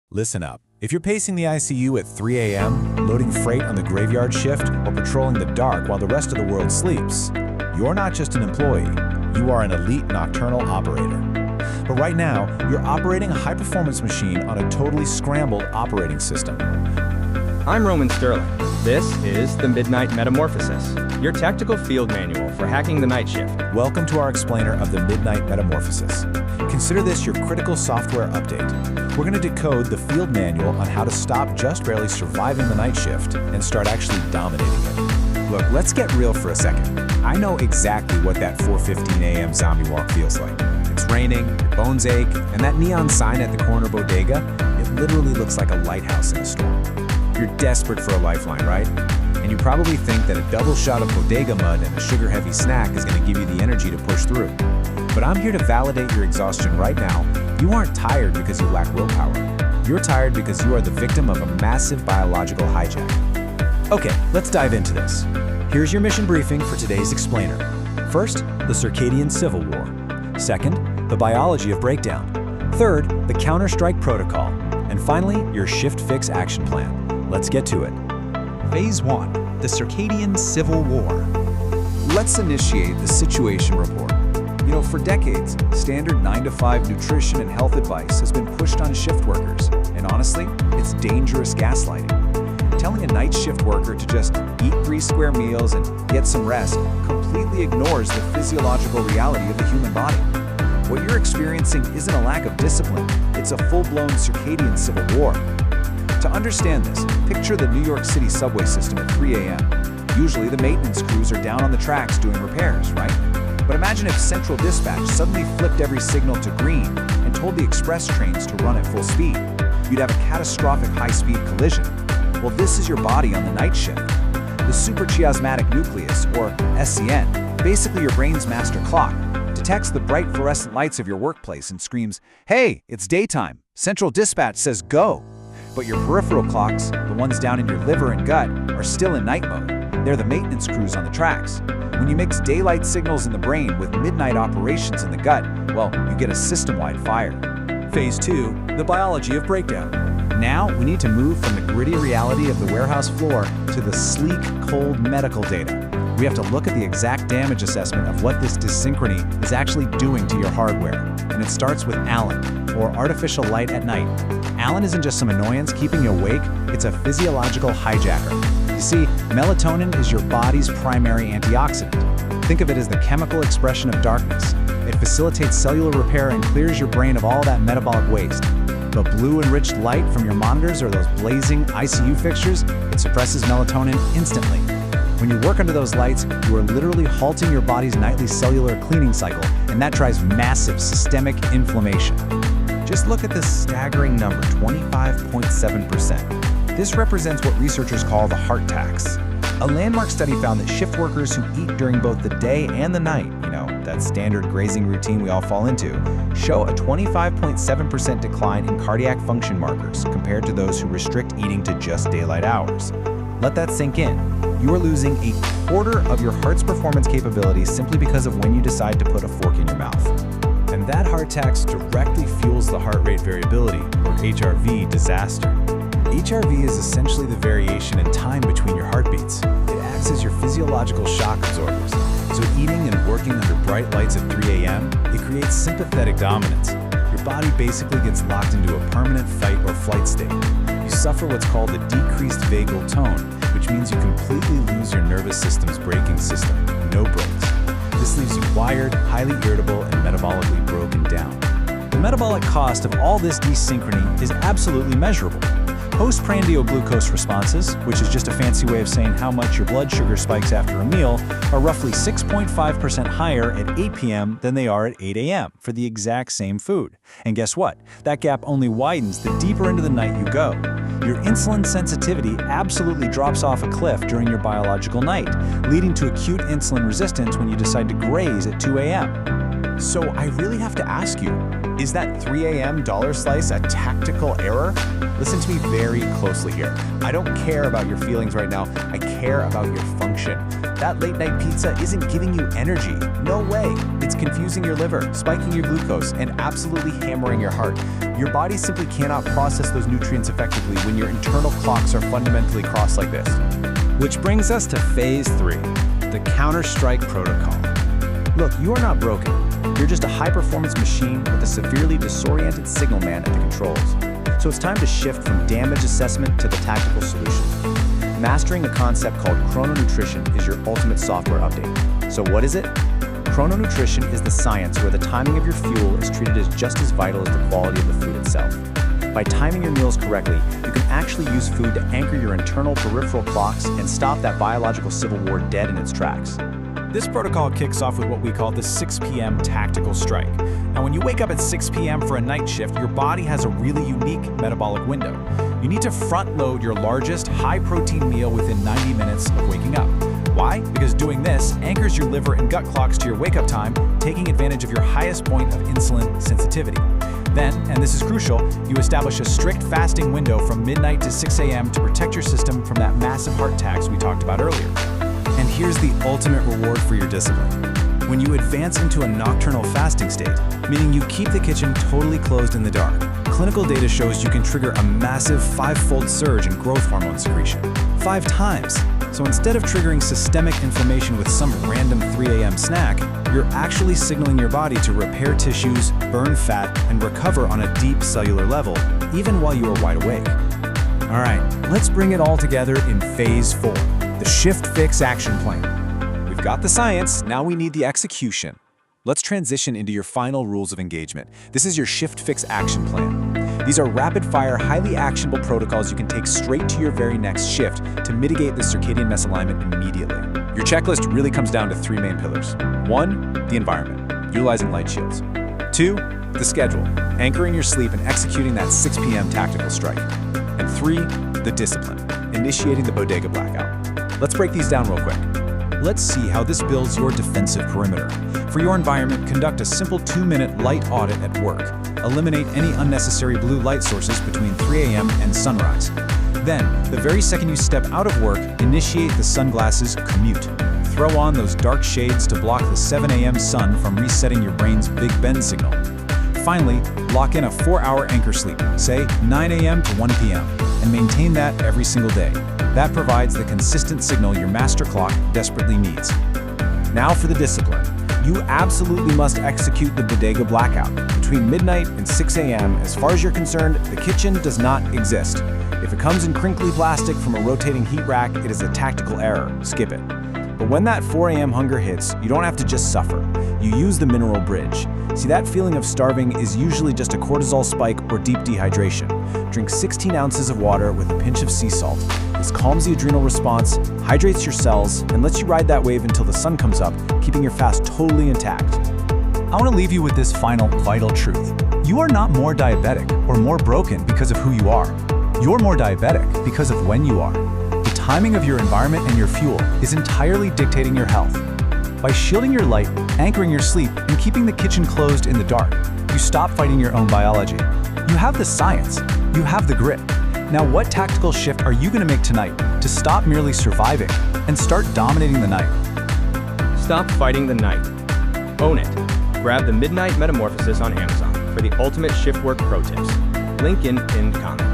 Listen up. If you're pacing the ICU at 3 a.m., loading freight on the graveyard shift, or patrolling the dark while the rest of the world sleeps, you're not just an employee, you are an elite nocturnal operator. But right now, you're operating a high-performance machine on a totally scrambled operating system. I'm Roman Sterling. This is the Midnight Metamorphosis, your tactical field manual for hacking the night shift. Welcome to our explainer of the Midnight Metamorphosis. Consider this your critical software update. We're going to decode the field manual on how to stop just barely surviving the night shift and start actually dominating it. Look, let's get real for a second. I know exactly what that 4:15 a.m. zombie walk feels like. It's raining, your bones ache, and that neon sign at the corner bodega, it literally looks like a lighthouse in a storm. You're desperate for a lifeline, right? And you probably think that a double shot of bodega mud and a sugar-heavy snack is going to give you the energy to push through. But I'm here to validate your exhaustion right now. You aren't tired because you lack willpower. You're tired because you are the victim of a massive biological hijack. Okay, let's dive into this. Here's your mission briefing for today's explainer. First, the Circadian Civil War. Second, the biology of breakdown. Third, the counter-strike protocol. And finally, your shift fix action plan. Let's get to it. Phase 1, the Circadian Civil War. Let's initiate the situation report. You know, for decades, standard 9-to-5 nutrition and health advice has been pushed on shift workers. And honestly, it's dangerous gaslighting. Telling a night shift worker to just eat 3 square meals and get some rest completely ignores the physiological reality of the human body. What you're experiencing isn't a lack of discipline, it's a full-blown circadian civil war. To understand this, picture the New York City subway system at 3 a.m. Usually the maintenance crews are down on the tracks doing repairs, right? But imagine if Central Dispatch suddenly flipped every signal to green and told the express trains to run at full speed. You'd have a catastrophic high-speed collision. Well, this is your body on the night shift. The suprachiasmatic nucleus, or SCN, basically your brain's master clock, detects the bright fluorescent lights of your workplace and screams, "Hey, it's daytime. Central Dispatch says go." But your peripheral clocks, the ones down in your liver and gut, are still in night mode. They're the maintenance crews on the tracks. When you mix daylight signals in the brain with midnight operations in the gut, well, you get a system-wide fire. Phase 2, the biology of breakdown. Now, we need to move from the gritty reality of the warehouse floor to the sleek, cold medical data. We have to look at the exact damage assessment of what this desynchrony is actually doing to your hardware. And it starts with ALAN, or artificial light at night. ALAN isn't just some annoyance keeping you awake, it's a physiological hijacker. You see, melatonin is your body's primary antioxidant. Think of it as the chemical expression of darkness. It facilitates cellular repair and clears your brain of all that metabolic waste. The blue-enriched light from your monitors or those blazing ICU fixtures, it suppresses melatonin instantly. When you work under those lights, you are literally halting your body's nightly cellular cleaning cycle, and that drives massive systemic inflammation. Just look at this staggering number, 25.7%. This represents what researchers call the heart tax. A landmark study found that shift workers who eat during both the day and the night, that standard grazing routine we all fall into, show a 25.7% decline in cardiac function markers compared to those who restrict eating to just daylight hours. Let that sink in. You are losing a quarter of your heart's performance capabilities simply because of when you decide to put a fork in your mouth. And that heart tax directly fuels the heart rate variability, or HRV, disaster. HRV is essentially the variation in time between your heartbeats. It acts as your physiological shock absorbers. So eating and working under bright lights at 3 a.m., it creates sympathetic dominance. Your body basically gets locked into a permanent fight or flight state. You suffer what's called the decreased vagal tone, which means you completely lose your nervous system's braking system, no brakes. This leaves you wired, highly irritable, and metabolically broken down. The metabolic cost of all this desynchrony is absolutely measurable. Postprandial glucose responses, which is just a fancy way of saying how much your blood sugar spikes after a meal, are roughly 6.5% higher at 8 p.m. than they are at 8 a.m. for the exact same food. And guess what? That gap only widens the deeper into the night you go. Your insulin sensitivity absolutely drops off a cliff during your biological night, leading to acute insulin resistance when you decide to graze at 2 a.m. So I really have to ask you, Is that 3 a.m. dollar slice a tactical error? Listen to me very closely here. I don't care about your feelings right now. I care about your function. That late night pizza isn't giving you energy. No way. It's confusing your liver, spiking your glucose, and absolutely hammering your heart. Your body simply cannot process those nutrients effectively when your internal clocks are fundamentally crossed like this. Which brings us to phase 3, the counter-strike protocol. Look, you are not broken. You're just a high-performance machine with a severely disoriented signal man at the controls. So it's time to shift from damage assessment to the tactical solution. Mastering a concept called Chrononutrition is your ultimate software update. So what is it? Chrononutrition is the science where the timing of your fuel is treated as just as vital as the quality of the food itself. By timing your meals correctly, you can actually use food to anchor your internal peripheral clocks and stop that biological civil war dead in its tracks. This protocol kicks off with what we call the 6 p.m. tactical strike. Now, when you wake up at 6 p.m. for a night shift, your body has a really unique metabolic window. You need to front-load your largest, high-protein meal within 90 minutes of waking up. Why? Because doing this anchors your liver and gut clocks to your wake-up time, taking advantage of your highest point of insulin sensitivity. Then, and this is crucial, you establish a strict fasting window from midnight to 6 a.m. to protect your system from that massive heart tax we talked about earlier. And here's the ultimate reward for your discipline. When you advance into a nocturnal fasting state, meaning you keep the kitchen totally closed in the dark, clinical data shows you can trigger a massive 5-fold surge in growth hormone secretion. 5 times! So instead of triggering systemic inflammation with some random 3 a.m. snack, you're actually signaling your body to repair tissues, burn fat, and recover on a deep cellular level, even while you are wide awake. All right, let's bring it all together in phase 4, the shift-fix action plan. We've got the science, now we need the execution. Let's transition into your final rules of engagement. This is your shift-fix action plan. These are rapid-fire, highly actionable protocols you can take straight to your very next shift to mitigate the circadian misalignment immediately. Your checklist really comes down to 3 main pillars. 1, the environment, utilizing light shields. 2, the schedule, anchoring your sleep and executing that 6 p.m. tactical strike. And 3, the discipline, initiating the bodega blackout. Let's break these down real quick. Let's see how this builds your defensive perimeter. For your environment, conduct a simple 2-minute light audit at work. Eliminate any unnecessary blue light sources between 3 a.m. and sunrise. Then, the very second you step out of work, initiate the sunglasses commute. Throw on those dark shades to block the 7 a.m. sun from resetting your brain's Big Ben signal. Finally, lock in a 4-hour anchor sleep, say 9 a.m. to 1 p.m., and maintain that every single day. That provides the consistent signal your master clock desperately needs. Now for the discipline. You absolutely must execute the bodega blackout. Between midnight and 6 a.m., as far as you're concerned, the kitchen does not exist. If it comes in crinkly plastic from a rotating heat rack, it is a tactical error. Skip it. But when that 4 a.m. hunger hits, you don't have to just suffer. You use the mineral bridge. See, that feeling of starving is usually just a cortisol spike or deep dehydration. Drink 16 ounces of water with a pinch of sea salt. This calms the adrenal response, hydrates your cells, and lets you ride that wave until the sun comes up, keeping your fast totally intact. I want to leave you with this final vital truth. You are not more diabetic or more broken because of who you are. You're more diabetic because of when you are. The timing of your environment and your fuel is entirely dictating your health. By shielding your light, anchoring your sleep, and keeping the kitchen closed in the dark, you stop fighting your own biology. You have the science. You have the grit. Now, what tactical shift are you going to make tonight to stop merely surviving and start dominating the night? Stop fighting the night. Own it. Grab the Midnight Metamorphosis on Amazon for the ultimate shift work pro tips. Link in pinned comment.